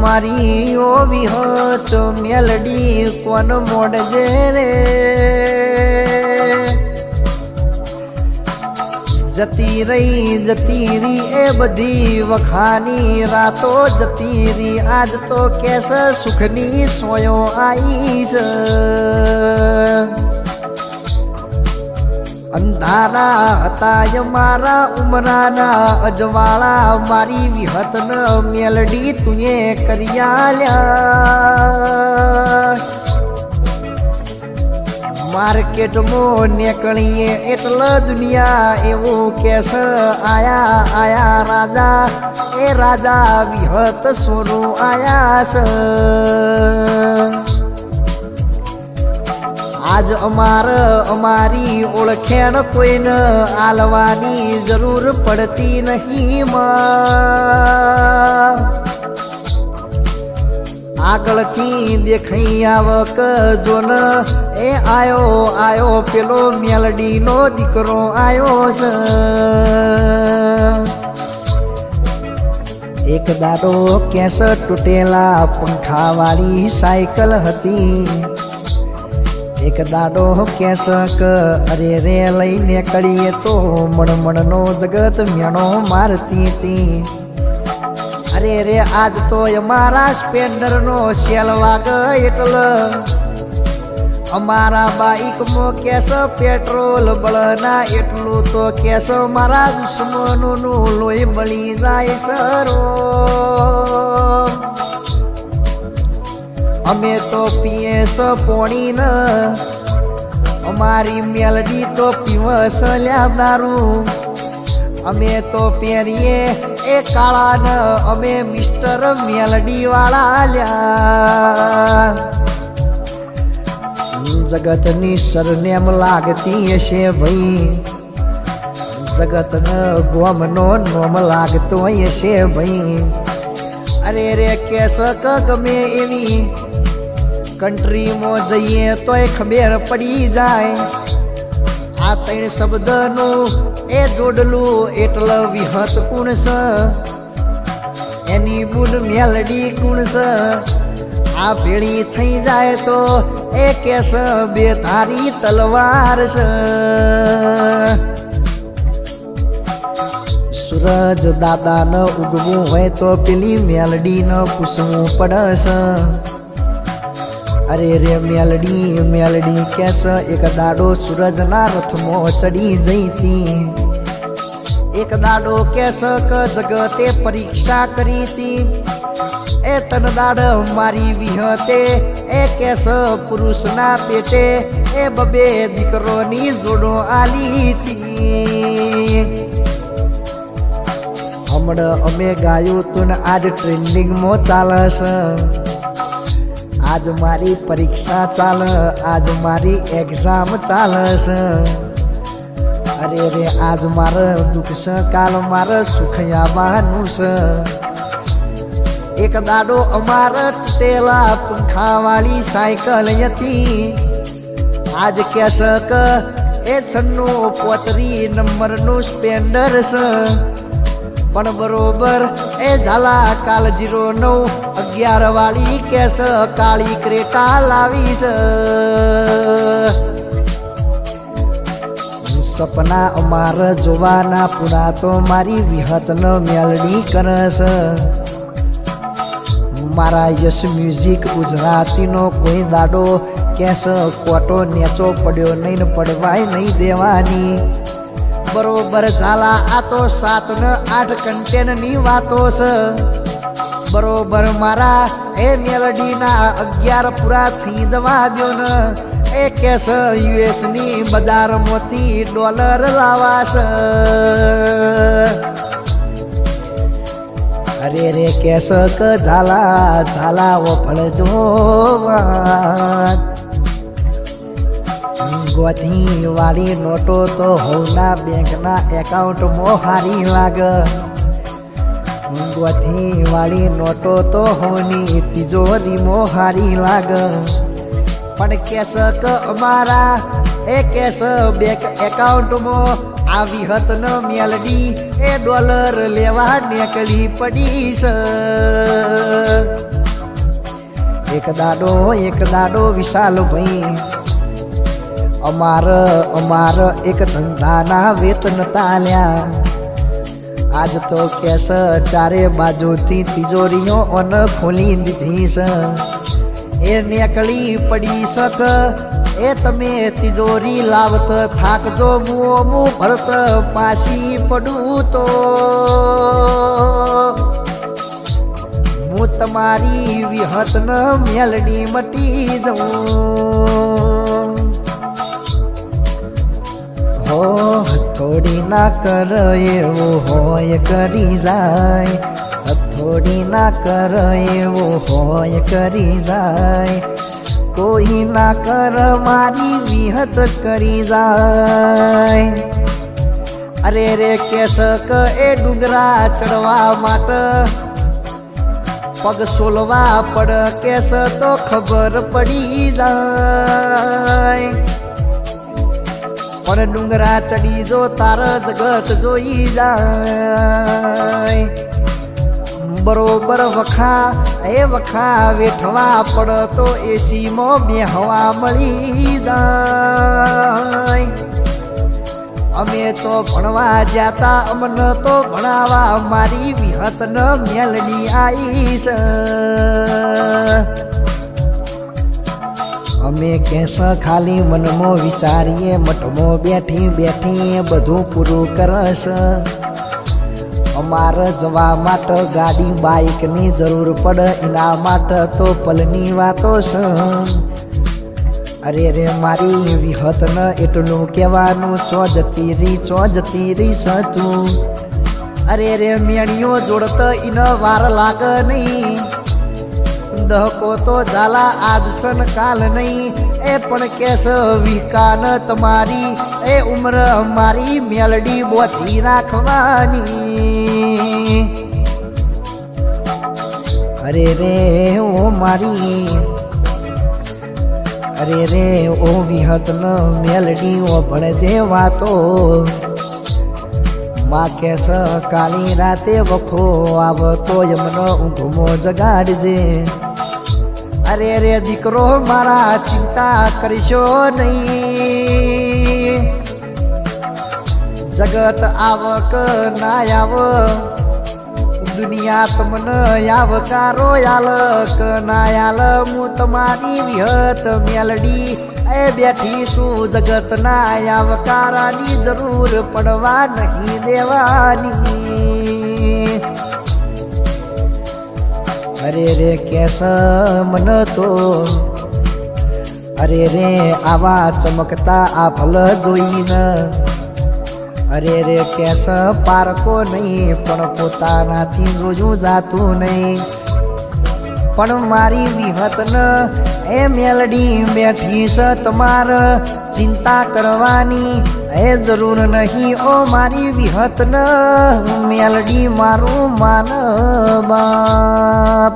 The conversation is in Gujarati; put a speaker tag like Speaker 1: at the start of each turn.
Speaker 1: અમારી ઓ વિહત મેલડી કોન મોડજે રે જતી રહી એ બધી વખાની રાતો જતી રહી આજ તો કેસ સુખની સોયો આઈશ અંધારા હતા મારા ઉમરાના અજવાળા મારી વિહતન મેલડી તુએ કર્યા માર્કેટમાં નીકળીએ એટલે દુનિયા એવું કેસ આયા રાજા એ રાજા વિહત સોનું આયા છે આજ અમારી ઓળખેણ કોઈને આલવાની જરૂર પડતી નહીં આગળથી દેખાઈ આવક જોન એ આયો પેલો મેલડીનો દીકરો આયો છે એક દાડો કેસ તૂટેલા પંખાવાળી સાયકલ હતી એક દાડો કેસ અરે રે લઈને કળીએ તો મણમણનો જગત મેણો મારતી હતી અરે રે આજ તો અમારા સ્પેન્ડરનો સેલ વાગ એટલે અમારા બાઈકમાં કેસ પેટ્રોલ બળના એટલું તો કેસ મારા દુશ્મનોનું લોહી બળી જાય સરો અમે તો પીએ પોણી ન અમારી મેલડી તો પીવસ લાવનારું અમે તો પહેરીએ એ કાળા ન અમે મિસ્ટર મેલડી વાળા લ્યા જગતની સરનેમ લાગતી હશે ભાઈ જગતનો ગોમનો નોમ લાગતો હશે ભાઈ અરે રે કેસ ગમે એવી કન્ટ્રીમાં જઈએ તોય ખબર પડી જાય આ ત્રણ શબ્દનું એ જોડલું એટલે વિહત કુણ છે એની બુન મેલડી કુણ છે આ ભેળી થઈ જાય તો એ કેસ બે તારી તલવાર છે સૂરજ દાદાને ઉગવું હોય તો પેલી મેલડીને પૂછવું પડશે અરે રે મેલડી કેસ એક દાડો સૂરજના રથમાં ચડી જઈતી એક દાડો કેસ જગતે પરીક્ષા કરી હતી એ તન દાડ મારી વિહતે એ કેસ પુરુષના પેટે એ બબે દીકરોની જોડો આલી હતી હમણાં અમે ગાયું તું ને આજ ટ્રેન્ડિંગમાં ચાલે છે આજ મારી પરીક્ષા ચાલે આજ મારી એક્ઝામ ચાલે છે અરે રે આજ મારે દુઃખ છે કાલ મારે સુખ આવવાનું છે એક દાડો અમારે તૂટેલા પંખાવાળી સાયકલ હતી આજ કેસ એ 96 નંબરનું સ્પેન્ડર છે પણ બરોબર એ ઝાલા કાલ 0911 વાળી કેસ કાળી ક્રેટા લાવી છે સપના અમારે જોવાના પૂરા તો મારી વિહતનો મેલડી કરે છે મારા યશ મ્યુઝિક ગુજરાતીનો કોઈ દાડો કેસ કોટો નેચો પડ્યો નહીં ને પડવાય નહીં દેવાની બરોબર ઝાલા આ તો 7 ને 8 કન્ટેનની વાતો છે બરોબર મારા એ મેલડીના 11 પૂરા થઈ દવા દો ને એ કેસ યુએસની બજારમાંથી ડોલર લાવાશે અરે રે કેસ ઝાલા ઓફળજો ગોથી વાળી નોટો તો હોના બેંકના એકાઉન્ટમાં હારી લાગે ગોથી વાળી નોટો તો હોની તિજોરીમાં હારી લાગે પણ કેસ અમારા એ કેસ બેંક એકાઉન્ટમાં આવી હત ન મેલડી એ ડોલર લેવા નીકળી પડી છે એક દાડો વિશાલ ભાઈ અમાર એક ધંધાના વેતન તાલ્યા આજ તો કેસ ચારે બાજુથી તિજોરીઓ ઓન ખોલી દીધી છે એ નેકળી પડી શક એ તમે તિજોરી લાવત થાકજો મું ભરત પાછી પડું તો હું તમારી વિહત ન મેલડી મટી જઉં હો થોડી ના કર એવું હોય કરી જાય થોડી ના કર એવું હોય કરી જાય કોઈ ના કર મારી વિહત કરી જાય અરે રે કેસક એ ડુંગરા ચડવા માટે પગ સોલવા પડ કેસ તો ખબર પડી જાય પણ ડુંગરા ચડી જો તાર જગત જોઈ જાય બરોબર વખા વેઠવા પડ તો એસીમાં બેહવા મળી જાય અમે તો ભણવા જાતા અમને તો ભણાવા મારી વિહત ન મેલડી આઈશ અમે કેસ ખાલી મનમાં વિચારીએ મઠમાં બેઠી બધું પૂરું કરશ અમારે જવા માટે ગાડી બાઇકની જરૂર પડે એના માટે તો પલની વાતો છે અરે રે મારી વિહત ન એટલું કહેવાનું ચો જતી રહી તું અરે રે મેણીઓ જોડત ઇન વાર લાગ નહીં દહકો તો ઝાલા આજસન કાલ નહીં એ પણ કેસ વિકાન તમારી એ ઉમર મારી મેલડી બોથી રાખવાની અરે રે ઓ મારી અરે રે ઓ વિહત ન મેલડી ઓ ભણજે વાતો માં કેસ કાલી રાતે વખો આવતો યમનો ઊંઘમો જગાડજે અરે રે દીકરો મારા ચિંતા કરશો નહીં જગત આવક ના આવ દુનિયા તમને આવકારો યાલક ના યાલ હું તમારી વિહત મેલડી એ બેઠી છું જગત ના આવકારાની જરૂર પડવા નહીં દેવાની અરે રે કેસ મન તો અરે રે આવા ચમકતા આ ફલ જોઈને અરે રે કેસ પારકો નહીં પણ પોતાનાથી જોયું જાતું નહીં પણ મારી વિહત ન એ મેલડી બેઠી છે તમારે ચિંતા કરવાની એ જરૂર નહીં ઓ મારી વિહત ન મેલડી મારું માન બાપ